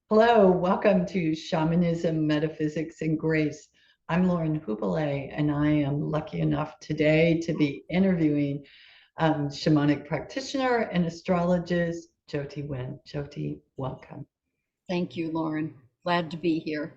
Hello, welcome to Shamanism, Metaphysics, and Grace. I'm Lauren Hubele, and I am lucky enough today to be interviewing shamanic practitioner and astrologist Jyoti Wind. Jyoti, welcome. Thank you, Lauren. Glad to be here.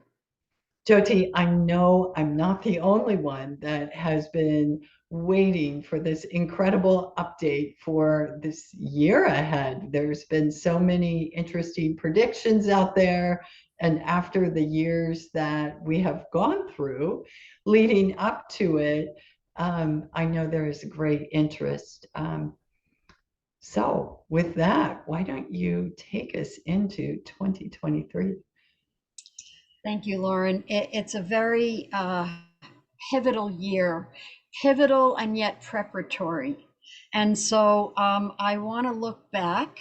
Jyoti, I know I'm not the only one that has been waiting for this incredible update for this year ahead. There's been so many interesting predictions out there. And after the years that we have gone through leading up to it, I know there is great interest. So, with that, why don't you take us into 2023? Thank you, Lauren. It's a very pivotal year, pivotal and yet preparatory. And so I want to look back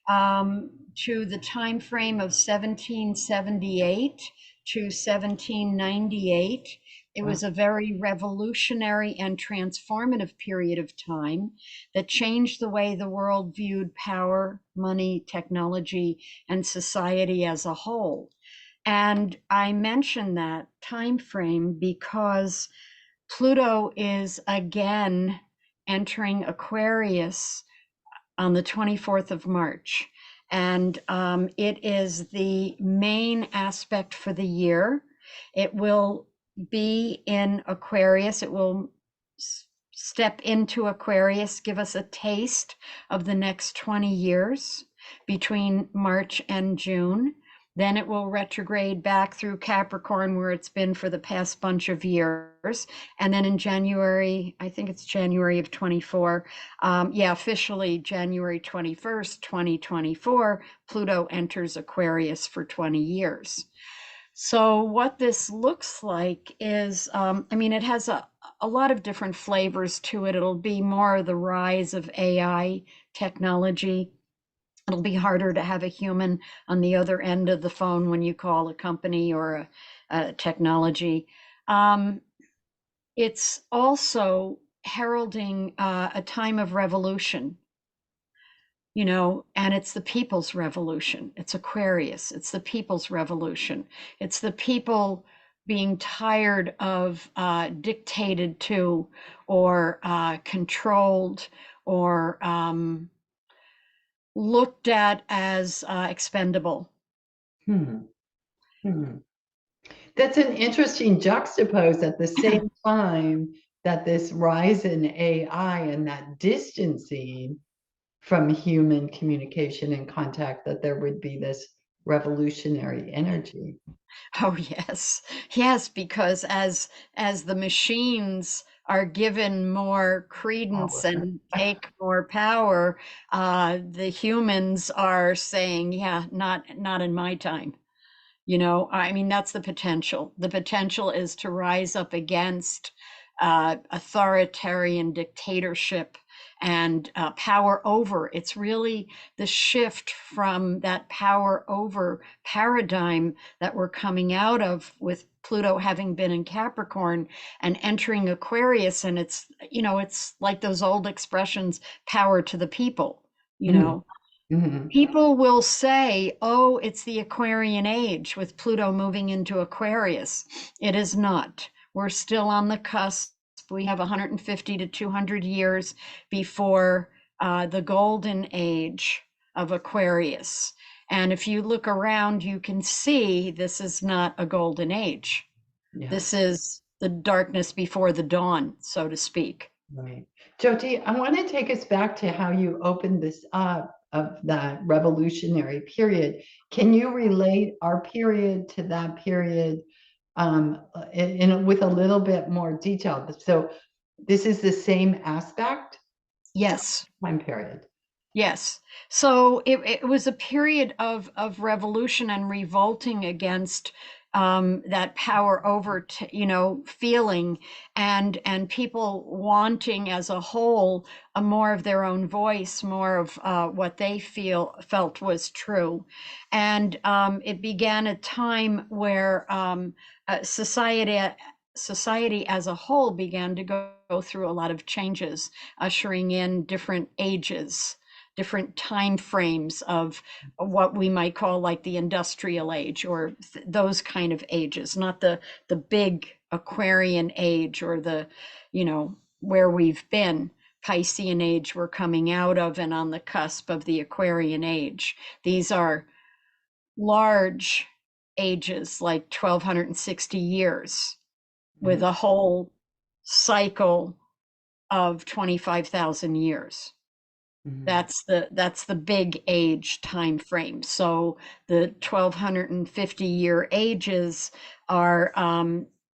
to the time frame of 1778 to 1798. It was a very revolutionary and transformative period of time that changed the way the world viewed power, money, technology, and society as a whole. And I mention that time frame because Pluto is again entering Aquarius on the 24th of March. And it is the main aspect for the year. It will be in Aquarius. It will step into Aquarius, give us a taste of the next 20 years between March and June. Then it will retrograde back through Capricorn, where it's been for the past bunch of years. And then in January, I think it's January of 24, officially January 21st, 2024, Pluto enters Aquarius for 20 years. So what this looks like is, it has a lot of different flavors to it. It'll be more the rise of AI technology. It'll be harder to have a human on the other end of the phone when you call a company or a technology. It's also heralding a time of revolution, and it's the people's revolution. It's Aquarius. It's the people's revolution. It's the people being tired of dictated to or controlled or looked at as expendable. Hmm. Hmm. That's an interesting juxtapose at the same time that this rise in AI and that distancing from human communication and contact, that there would be this revolutionary energy. Oh yes, yes, because as the machines are given more credence Power. and take more power, the humans are saying, "Yeah, not in my time." That's the potential. The potential is to rise up against authoritarian dictatorship and power over. It's really the shift from that power over paradigm that we're coming out of with Pluto having been in Capricorn and entering Aquarius. And it's like those old expressions, power to the people, you Mm. know. Mhm. People will say, oh, it's the Aquarian age with Pluto moving into Aquarius. It is not. We're still on the cusp. We have 150 to 200 years before the golden age of Aquarius. And if you look around, you can see this is not a golden age. Yeah, This is the darkness before the dawn, so to speak. right. Jyoti, I want to take us back to how you opened this up of that revolutionary period. Can you relate our period to that period with a little bit more detail? So this is the same aspect Yes. time period. Yes. So it was a period of revolution and revolting against that power over, feeling and people wanting as a whole a more of their own voice, more of what they felt was true. And it began a time where society as a whole began to go through a lot of changes, ushering in different ages, different time frames of what we might call like the industrial age or those kind of ages, not the big Aquarian age or the, where we've been. Piscean age we're coming out of and on the cusp of the Aquarian age. These are large ages, like 1260 years, with Mhm. a whole cycle of 25,000 years. Mhm. That's the big age time frame. So the 1250-year ages are,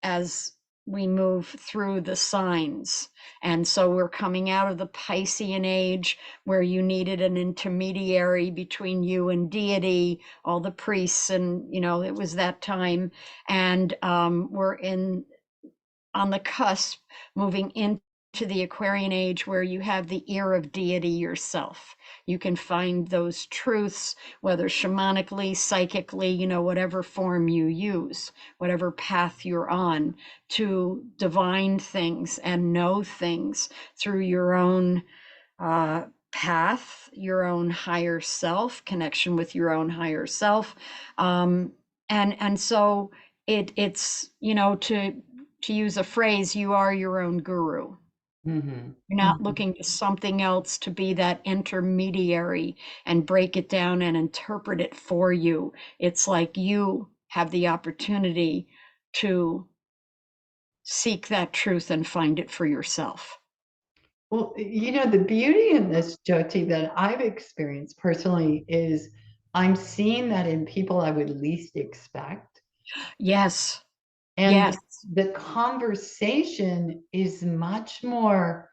as we move through the signs. And so we're coming out of the Piscean age where you needed an intermediary between you and deity, all the priests, and it was that time. And we're in on the cusp, moving into the Aquarian age where you have the ear of deity yourself. You can find those truths, whether shamanically, psychically, whatever form you use, whatever path you're on, to divine things and know things through your own path, your own higher self, connection with your own higher self. And so it's to use a phrase, you are your own guru. Mhm. You're not Mhm. looking to something else to be that intermediary and break it down and interpret it for you. It's like you have the opportunity to seek that truth and find it for yourself. Well, the beauty in this, Jyoti, that I've experienced personally is I'm seeing that in people I would least expect. Yes, And yes, the conversation is much more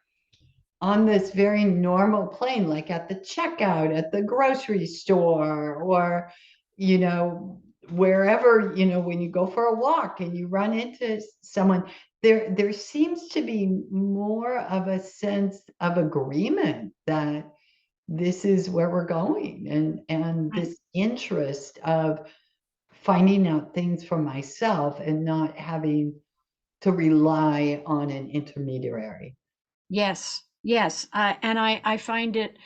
on this very normal plane, like at the checkout at the grocery store, or, you know, wherever, when you go for a walk and you run into someone, there seems to be more of a sense of agreement that this is where we're going, and this interest of finding out things for myself and not having to rely on an intermediary. yes, yes. And I find it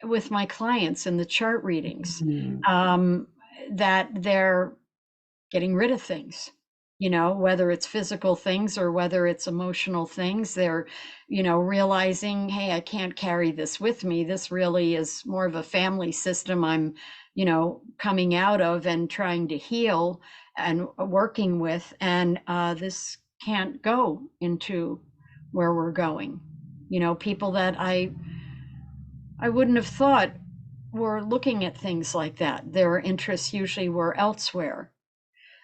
with my clients in the chart readings, Mhm. um, that they're getting rid of things, whether it's physical things or whether it's emotional things. They're, realizing, hey, I can't carry this with me. This really is more of a family system I'm, coming out of and trying to heal and working with. And this can't go into where we're going. People that I wouldn't have thought were looking at things like that. Their interests usually were elsewhere.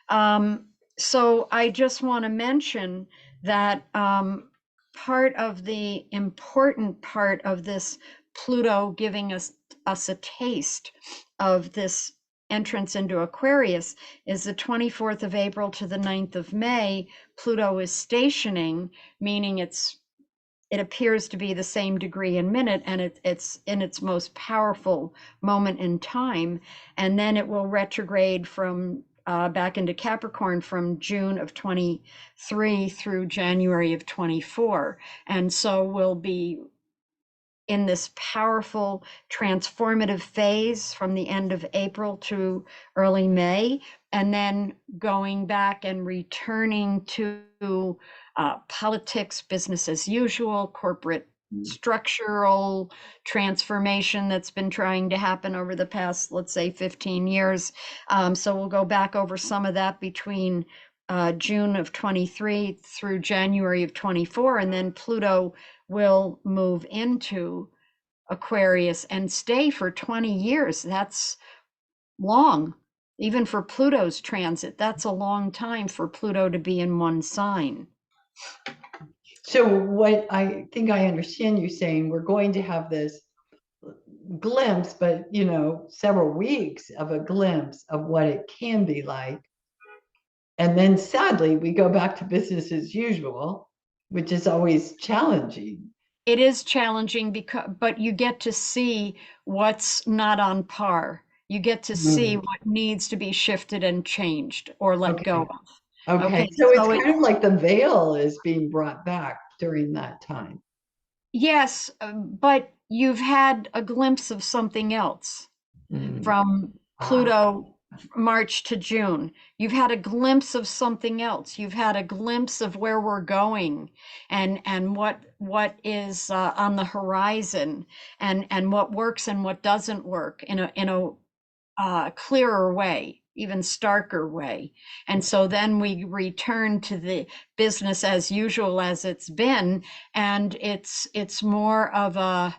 Um, so I just want to mention that part of the important part of this Pluto giving us a taste of this entrance into Aquarius is the 24th of April to the 9th of May. Pluto is stationing, meaning it appears to be the same degree and minute, and it's in its most powerful moment in time. And then it will retrograde from back into Capricorn from June of 23 through January of 24. And so we'll be in this powerful transformative phase from the end of April to early May, and then going back and returning to politics, business as usual, corporate structural transformation that's been trying to happen over the past, let's say, 15 years. So we'll go back over some of that between June of 23 through January of 24, and then Pluto will move into Aquarius and stay for 20 years. That's long. Even for Pluto's transit, that's a long time for Pluto to be in one sign. So what I think I understand you saying, we're going to have this glimpse, but several weeks of a glimpse of what it can be like. And then sadly, we go back to business as usual, which is always challenging. It is challenging but you get to see what's not on par. You get to see Mhm. what needs to be shifted and changed or let go Okay. of. Okay. Okay, So it's so kind of like the veil is being brought back during that time. yes, but you've had a glimpse of something else Mm. from Ah, Pluto March to June. You've had a glimpse of something else. You've had a glimpse of where we're going and what is on the horizon and what works and what doesn't work in a clearer way, even starker way. And so then we return to the business as usual as it's been, and it's more of a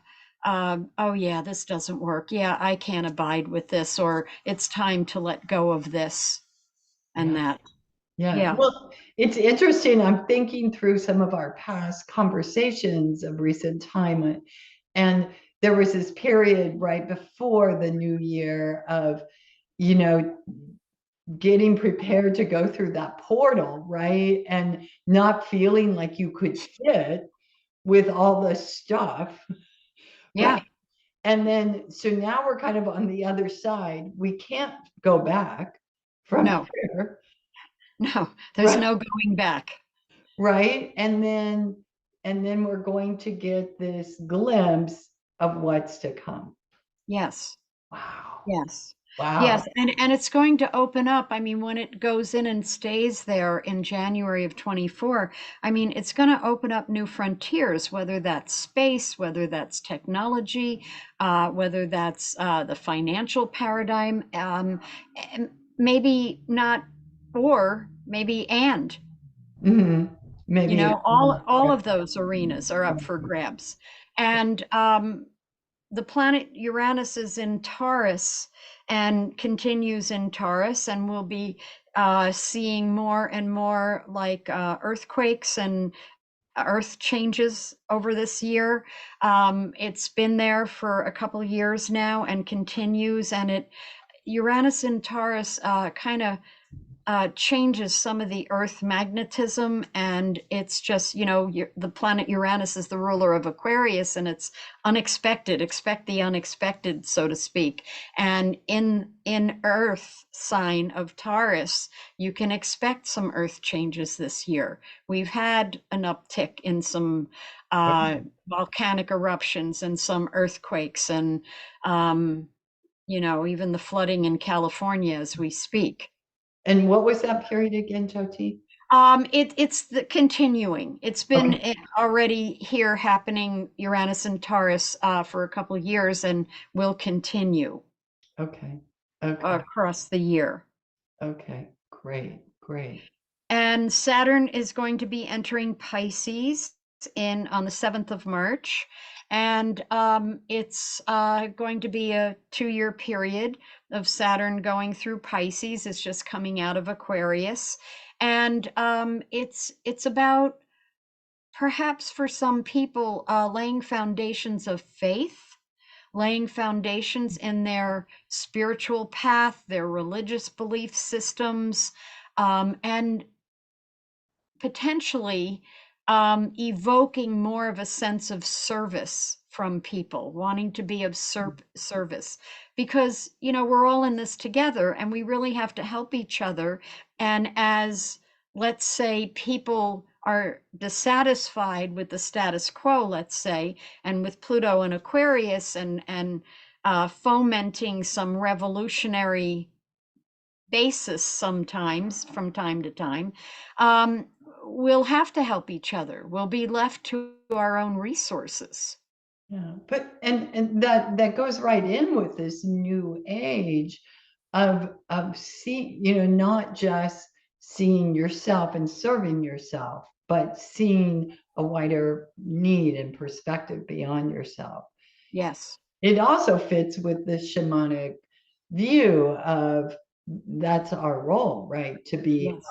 oh yeah, this doesn't work. Yeah, I can't abide with this, or it's time to let go of this and yeah. that. Yeah. Yeah, Well, it's interesting. I'm thinking through some of our past conversations of recent time, and there was this period right before the new year of, you know, getting prepared to go through that portal, right? And not feeling like you could fit with all the stuff, right? yeah, And then, so now we're kind of on the other side. We can't go back from no, here, no, there's right? no going back. Right. And then we're going to get this glimpse of what's to come. Yes. Wow. Yes. Wow. Yes, and it's going to open up. I mean, when it goes in and stays there in January of 24, I mean, it's going to open up new frontiers, whether that's space, whether that's technology, whether that's the financial paradigm, and maybe not, or maybe and, Hmm. you Maybe. know, all of those arenas are up for grabs. And the planet Uranus is in Taurus and continues in Taurus, and we'll be seeing more and more like earthquakes and earth changes over this year. It's been there for a couple of years now and continues, and it Uranus in Taurus kind of changes some of the earth magnetism, and it's just, you know, the planet Uranus is the ruler of Aquarius, and it's unexpected, expect the unexpected, so to speak. And in earth sign of Taurus, you can expect some earth changes this year. We've had an uptick in some volcanic eruptions and some earthquakes, and you know, even the flooding in California as we speak. And what was that period again, Jyoti? It's the continuing. It's been Okay. already here happening, Uranus and Taurus, for a couple of years, and will continue Okay. Okay. across the year. Okay. Great. Great. And Saturn is going to be entering Pisces in on the 7th of March. And it's going to be a 2-year period of Saturn going through Pisces. It's just coming out of Aquarius. And it's about, perhaps for some people, laying foundations of faith, laying foundations in their spiritual path, their religious belief systems, and potentially evoking more of a sense of service from people, wanting to be of service. Because, you know, we're all in this together and we really have to help each other. And as, let's say, people are dissatisfied with the status quo, let's say, and with Pluto and Aquarius and fomenting some revolutionary basis sometimes from time to time, um, we'll have to help each other. We'll be left to our own resources. Yeah, but and that goes right in with this new age of seeing, not just seeing yourself and serving yourself, but seeing a wider need and perspective beyond yourself. Yes, It also fits with the shamanic view of that's our role, right? yes.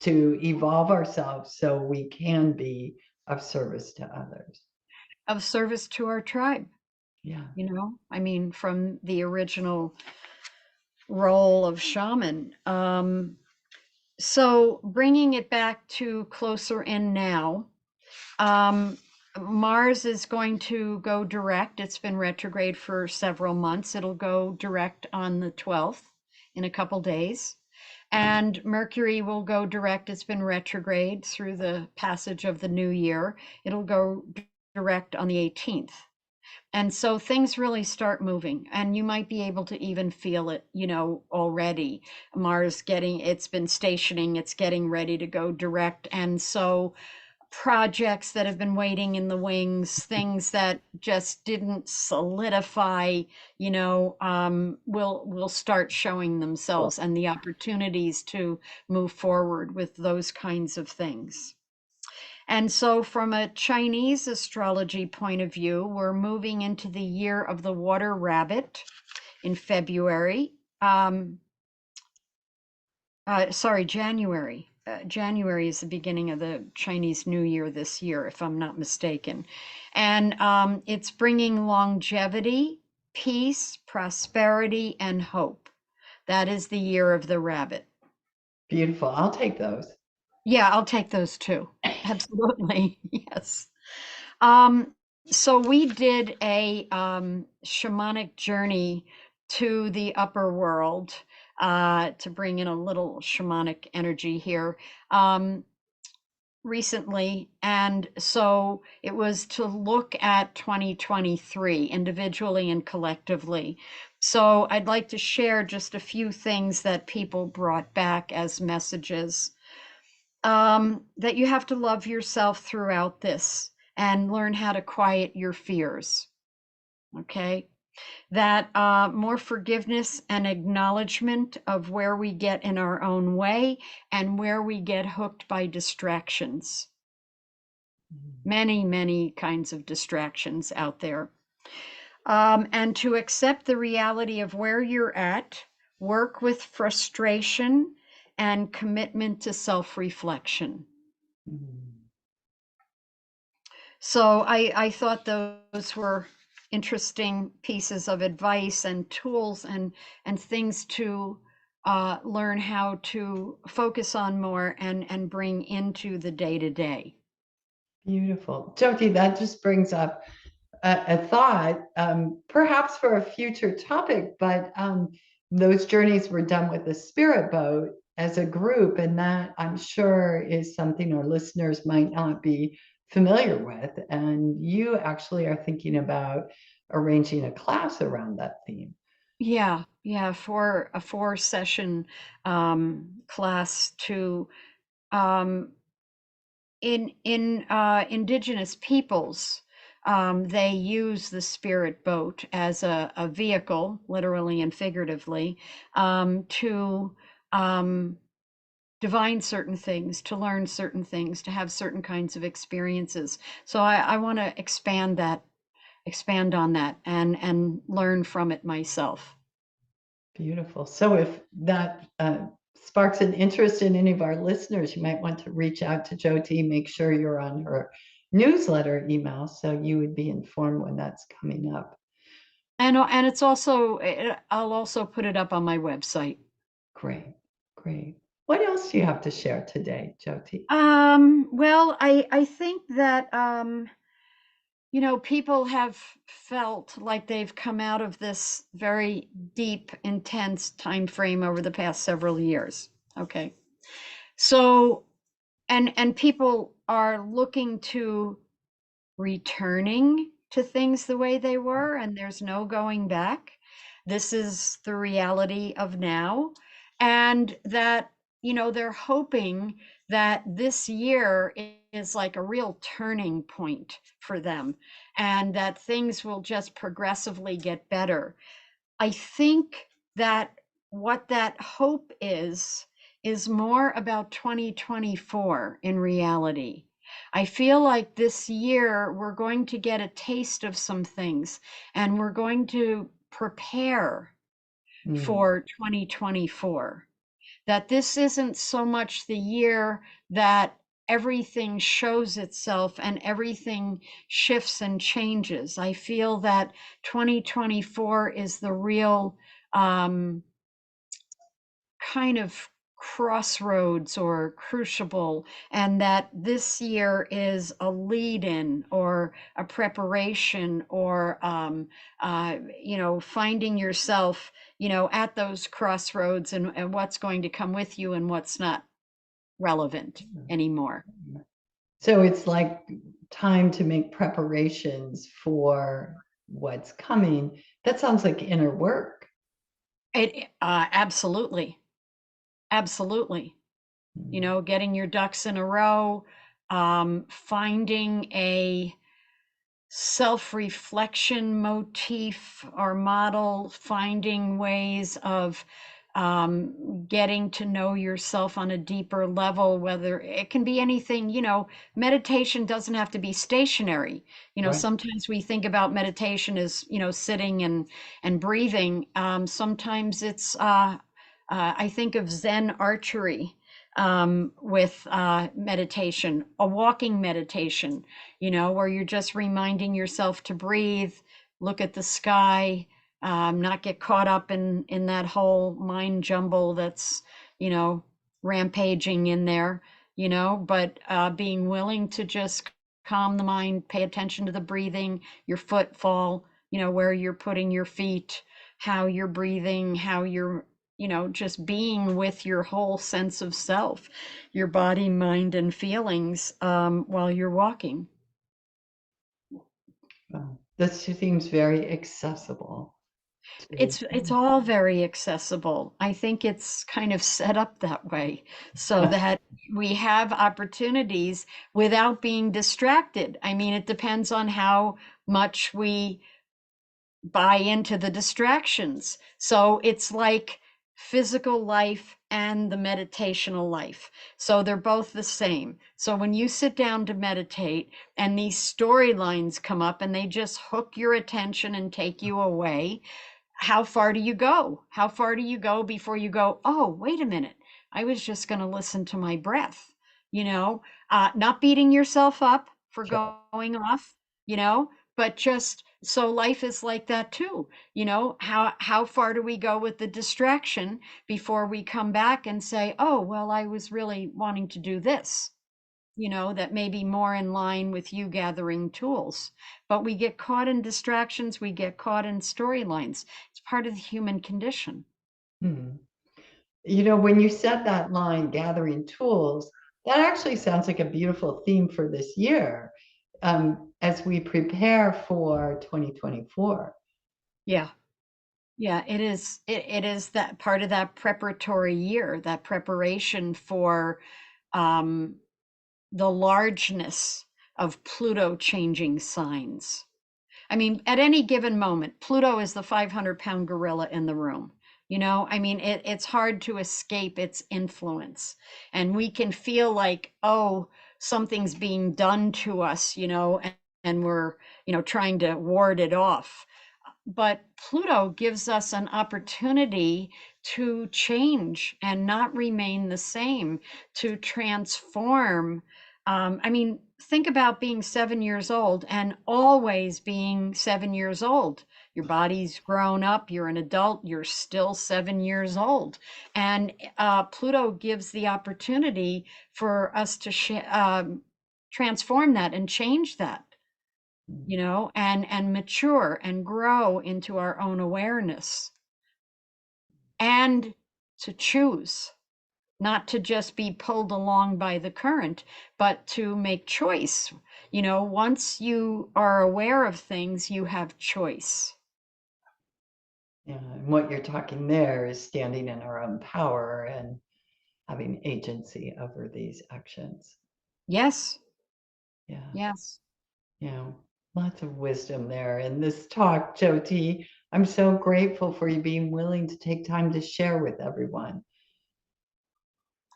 To evolve ourselves so we can be of service to others. Of service to our tribe, Yeah. you know? I mean, from the original role of shaman. So bringing it back to closer in now, Um, Mars is going to go direct. It's been retrograde for several months. It'll go direct on the 12th in a couple days. And Mercury will go direct. It's been retrograde through the passage of the new year. It'll go direct on the 18th. And so things really start moving, and you might be able to even feel it, already. Mars it's been stationing, it's getting ready to go direct. And so projects that have been waiting in the wings, things that just didn't solidify, will start showing themselves, and the opportunities to move forward with those kinds of things. And so, from a Chinese astrology point of view, we're moving into the year of the water rabbit in February. Sorry, January. January is the beginning of the Chinese New Year this year, if I'm not mistaken. And it's bringing longevity, peace, prosperity, and hope. That is the year of the rabbit. Beautiful. I'll take those. Yeah, I'll take those too. Absolutely. Yes. Um, so we did a shamanic journey to the upper world, to bring in a little shamanic energy here, um, recently. And so it was to look at 2023 individually and collectively. So I'd like to share just a few things that people brought back as messages. That you have to love yourself throughout this and learn how to quiet your fears. Okay. That more forgiveness and acknowledgement of where we get in our own way and where we get hooked by distractions. Many, many kinds of distractions out there. And to accept the reality of where you're at, work with frustration and commitment to self reflection. So I thought those were interesting pieces of advice and tools and things to learn how to focus on more and bring into the day to day. Beautiful. Jyoti, that just brings up a thought, perhaps for a future topic, but those journeys were done with the spirit boat as a group, and that I'm sure is something our listeners might not be familiar with. And you actually are thinking about arranging a class around that theme. Yeah, yeah, for a 4 session class to um, in indigenous peoples, they use the spirit boat as a vehicle, literally and figuratively, to um, divine certain things, to learn certain things, to have certain kinds of experiences. So I want to expand on that and learn from it myself. Beautiful. So if that sparks an interest in any of our listeners, you might want to reach out to Jyoti, make sure you're on her newsletter email so you would be informed when that's coming up. And it's also I'll also put it up on my website. Great, great. What else do you have to share today, Jyoti? Well, I think that people have felt like they've come out of this very deep, intense time frame over the past several years. Okay. So and people are looking to returning to things the way they were, and there's no going back. This is the reality of now. And that, they're hoping that this year is like a real turning point for them and that things will just progressively get better. I think that what that hope is more about 2024 in reality. I feel like this year we're going to get a taste of some things and we're going to prepare for 2024. That this isn't so much the year that everything shows itself and everything shifts and changes. I feel that 2024 is the real kind of crossroads or crucible, and that this year is a lead in or a preparation or finding yourself at those crossroads and what's going to come with you and what's not relevant anymore. So it's like time to make preparations for what's coming. That sounds like inner work. Absolutely, absolutely. You Mm. know, getting your ducks in a row, finding a self-reflection motif or model, finding ways of getting to know yourself on a deeper level, whether it can be anything, you know, meditation doesn't have to be stationary. You know, Right. sometimes we think about meditation as, you know, sitting and breathing. Sometimes it's, I think of Zen archery with meditation, a walking meditation, you know, where you're just reminding yourself to breathe, look at the sky, not get caught up in that whole mind jumble that's, you know, rampaging in there, you know, but being willing to just calm the mind, pay attention to the breathing, your footfall, you know, where you're putting your feet, how you're breathing, how you're, you know, just being with your whole sense of self, your body, mind, and feelings while you're walking. This seems very accessible to. It's all very accessible. I think it's kind of set up that way so that we have opportunities without being distracted. I mean, it depends on how much we buy into the distractions. So it's like physical life and the meditational life. So they're both the same. So when you sit down to meditate and these storylines come up and they just hook your attention and take you away, how far do you go? How far do you go before you go, oh, wait a minute, I was just going to listen to my breath, you know, not beating yourself up for Sure. going off, you know, but just so life is like that too. You know, how far do we go with the distraction before we come back and say, oh, well, I was really wanting to do this, you know, that may be more in line with you gathering tools. But we get caught in distractions, we get caught in storylines. It's part of the human condition. Hmm. You know, when you said that line, gathering tools, that actually sounds like a beautiful theme for this year, as we prepare for 2024. Yeah. Yeah, it is. It is that part of that preparatory year, that preparation for um, the largeness of Pluto changing signs. I mean, at any given moment, Pluto is the 500-pound gorilla in the room. You know, I mean, it's hard to escape its influence. And we can feel like, oh, something's being done to us, you know, and we're, you know, trying to ward it off. But Pluto gives us an opportunity to change and not remain the same, to transform. I mean, think about being 7 years old and always being 7 years old. Your body's grown up, you're an adult, you're still 7 years old. And Pluto gives the opportunity for us to transform that and change that, you know, and mature and grow into our own awareness and to choose, not to just be pulled along by the current, but to make choice. You know, once you are aware of things, you have choice. Yeah, and what you're talking there is standing in our own power and having agency over these actions. Yes, Yeah, yes, yeah, lots of wisdom there in this talk, Jyoti. I'm so grateful for you being willing to take time to share with everyone.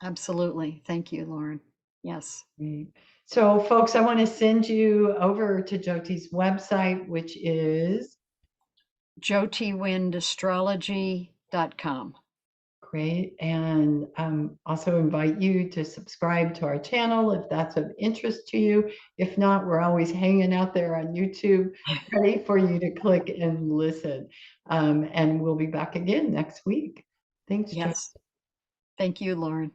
absolutely. Thank you, Lauren. Yes. Great. So, folks, I want to send you over to Jyoti's website, which is JyotiWindAstrology.com. great. And also invite you to subscribe to our channel if that's of interest to you. If not, we're always hanging out there on YouTube, ready for you to click and listen. And we'll be back again next week. Thanks, Jyoti. Yes. Thank you, Lauren.